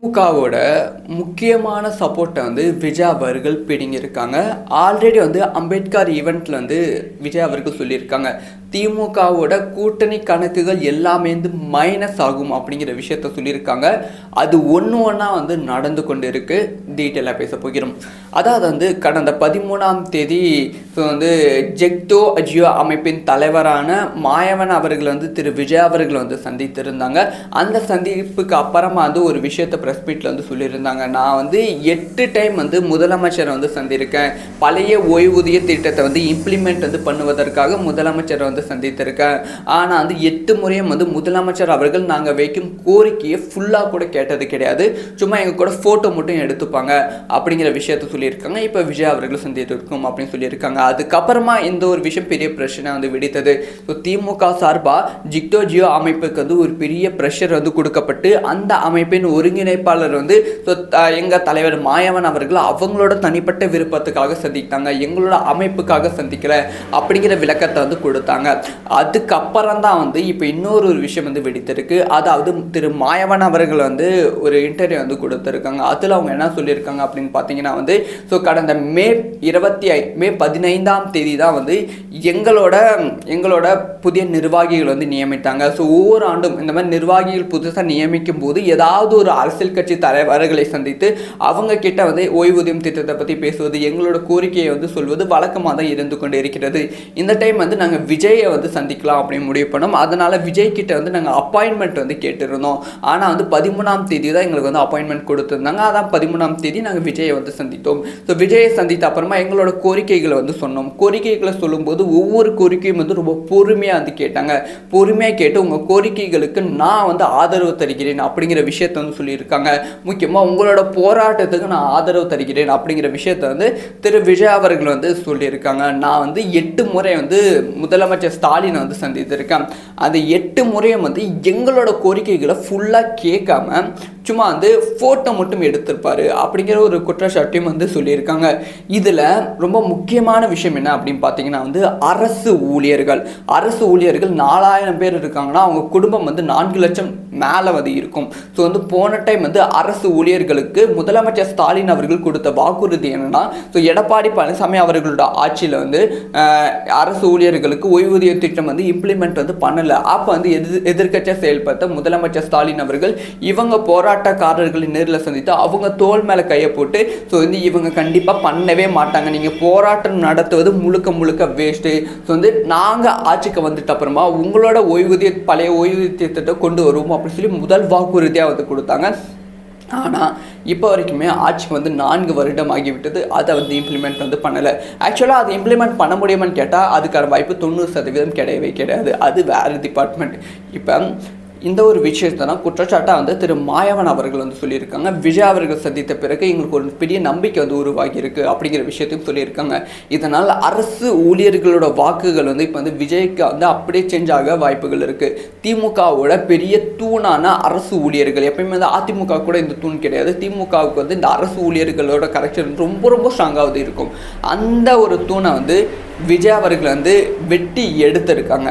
திமுகவோட முக்கியமான சப்போர்ட்டை விஜய் அவர்கள் பிடிங்கியிருக்காங்க. ஆல்ரெடி அம்பேத்கர் ஈவெண்ட்டில் விஜய் அவர்கள் சொல்லியிருக்காங்க, திமுகவோட கூட்டணி கணக்குகள் எல்லாமே மைனஸ் ஆகும் அப்படிங்கிற விஷயத்த சொல்லியிருக்காங்க. அது ஒன்று ஒன்றா நடந்து கொண்டு இருக்கு. டீட்டெயிலாக பேச போகிறோம். அதாவது கடந்த 13ஆம் தேதி ஜெக்டோ அஜியோ அமைப்பின் தலைவரான மாயவன் அவர்கள் திரு விஜய் அவர்கள் சந்தித்திருந்தாங்க. அந்த சந்திப்புக்கு அப்புறமா ஒரு விஷயத்தை ப்ரெஸ் மீட்டில் சொல்லியிருந்தாங்க, நான் 8 டைம் முதலமைச்சரை சந்திருக்கேன். பழைய ஓய்வூதிய திட்டத்தை இம்ப்ளிமெண்ட் பண்ணுவதற்காக முதலமைச்சரை சந்தித்திருக்கேன். ஆனால் 8 முறையும் முதலமைச்சர் அவர்கள் நாங்கள் வைக்கும் கோரிக்கையை ஃபுல்லாக கூட கேட்டது கிடையாது, சும்மா எங்கள் கூட ஃபோட்டோ மட்டும் எடுத்துப்பாங்க அப்படிங்கிற விஷயத்த சொல்லியிருக்காங்க. இப்போ விஜய் அவர்கள் சந்தித்திருக்கோம் அப்படின்னு சொல்லியிருக்காங்க. அதுக்கப்புறமா இந்த ஒரு விஷயம் பெரிய பிரச்சனை வெடித்தது. ஸோ திமுக சார்பாக ஜிக்டோ ஜியோ அமைப்புக்கு ஒரு பெரிய ப்ரெஷர் கொடுக்கப்பட்டு அந்த அமைப்பின் ஒருங்கிணைப்பாளர் எங்கள் தலைவர் மாயவன் அவர்கள் அவங்களோட தனிப்பட்ட விருப்பத்துக்காக சந்தித்தாங்க, எங்களோட அமைப்புக்காக சந்திக்கல அப்படிங்கிற விளக்கத்தை கொடுத்தாங்க. அதுக்கப்புறம் தான் இப்போ இன்னொரு விஷயம் வெடித்திருக்கு. அதாவது திரு மாயவன் அவர்கள் ஒரு இன்டர்வியூ கொடுத்துருக்காங்க. அதில் அவங்க என்ன சொல்லியிருக்காங்க அப்படின்னு பார்த்தீங்கன்னா ஸோ கடந்த மே 15ஆம் தேதி தான் எங்களோட புதிய நிர்வாகிகள் நியமித்தாங்க. ஸோ ஒவ்வொரு ஆண்டும் இந்த மாதிரி நிர்வாகிகள் புதுசாக நியமிக்கும் போது ஏதாவது ஒரு அரசியல் கட்சி தலைவர்களை சந்தித்து அவங்க கிட்ட ஓய்வூதியம் திட்டத்தை பற்றி பேசுவது, எங்களோட கோரிக்கையை சொல்வது வழக்கமாக தான் இருந்து கொண்டு இருக்கிறது. இந்த டைம் நாங்கள் விஜயை சந்திக்கலாம் அப்படின்னு முடிவு பண்ணோம். அதனால் விஜய் கிட்ட நாங்கள் அப்பாயின்மெண்ட் கேட்டிருந்தோம். ஆனால் 13ஆம் தேதி தான் எங்களுக்கு அப்பாயின்மெண்ட் கொடுத்துருந்தாங்க. அதான் 13ஆம் தேதி நாங்கள் விஜயை சந்தித்தோம். ஸோ விஜயை சந்தித்த அப்புறமா எங்களோட கோரிக்கைகளை சொன்னோம். கோரிக்கைகளை சொல்லும்போது ஒவ்வொரு கோரிக்கையும் ரொம்ப பொறுமையாக கேட்டாங்க. பொறுமையாக கேட்டு உங்கள் கோரிக்கைகளுக்கு நான் ஆதரவு தருகிறேன் அப்படிங்கிற விஷயத்தை சொல்லியிருக்காங்க. முக்கியமாக உங்களோட போராட்டத்துக்கு நான் ஆதரவு தருகிறேன் அப்படிங்கிற விஷயத்தை திரு விஜய் அவர்கள் சொல்லியிருக்காங்க. நான் 8 முறை முதலமைச்சர் ஸ்டாலினை சந்தித்திருக்கேன். அந்த 8 முறையும் எங்களோட கோரிக்கைகளை ஃபுல்லாக கேட்காம சும்மா ஃபோட்டோ மட்டும் எடுத்திருப்பாரு அப்படிங்கிற ஒரு குற்றச்சாட்டையும் சொல்லியிருக்காங்க. இதில் ரொம்ப முக்கியமான விஷயம் என்ன அப்படின்னு பார்த்தீங்கன்னா அரசு ஊழியர்கள் 4000 பேர் இருக்காங்கன்னா அவங்க குடும்பம் 4 லட்சம் மேலே இருக்கும். ஸோ போன டைம் அரசு ஊழியர்களுக்கு முதலமைச்சர் ஸ்டாலின் அவர்கள் கொடுத்த வாக்குறுதி என்னன்னா, ஸோ எடப்பாடி பழனிசாமி அவர்களோட ஆட்சியில் அரசு ஊழியர்களுக்கு ஓய்வூதிய திட்டம் இம்ப்ளிமெண்ட் பண்ணலை. அப்போ எதிர்க்கட்சியாக செயல்படுத்த முதலமைச்சர் ஸ்டாலின் அவர்கள் இவங்க போராட்டக்காரர்களை நேரில் சந்தித்து அவங்க தோல் மேலே கையை போட்டு ஸோ இவங்க கண்டிப்பாக பண்ணவே மாட்டாங்க, நீங்கள் போராட்டம் நடத்துவது முழுக்க வேஸ்ட்டு, ஸோ நாங்கள் ஆட்சிக்கு வந்துட்ட அப்புறமா உங்களோட பழைய ஓய்வூதிய திட்டத்தை கொண்டு வருவோம் அப்படின்னு சொல்லி முதல் வாக்குறுதியாக கொடுத்தாங்க. ஆனால் இப்போ வரைக்குமே ஆட்சிக்கு 4 வருடம் ஆகிவிட்டது. அதை இம்ப்ளிமெண்ட் பண்ணலை. ஆக்சுவலாக அதை இம்ப்ளிமெண்ட் பண்ண முடியுமான்னு கேட்டால் அதுக்கான வாய்ப்பு 90% கிடையவே கிடையாது. அது வேறு டிபார்ட்மெண்ட். இப்போ இந்த ஒரு விஷயத்தை தான் குற்றச்சாட்டாக திரு மாயவன் அவர்கள் சொல்லியிருக்காங்க. விஜய் அவர்கள் சந்தித்த பிறகு எங்களுக்கு ஒரு பெரிய நம்பிக்கை உருவாகி இருக்கு அப்படிங்கிற விஷயத்தையும் சொல்லியிருக்காங்க. இதனால் அரசு ஊழியர்களோட வாக்குகள் இப்போ விஜய்க்கு அப்படியே சேஞ்ச் ஆக வாய்ப்புகள் இருக்கு. திமுகவோட பெரிய தூணான அரசு ஊழியர்கள், எப்பயுமே அதிமுக கூட இந்த தூண் கிடையாது, திமுகவுக்கு இந்த அரசு ஊழியர்களோட கரெக்ஷன் ரொம்ப ஸ்ட்ராங்காக இருக்கும். அந்த ஒரு தூணை விஜய் அவர்கள் வெட்டி எடுத்திருக்காங்க.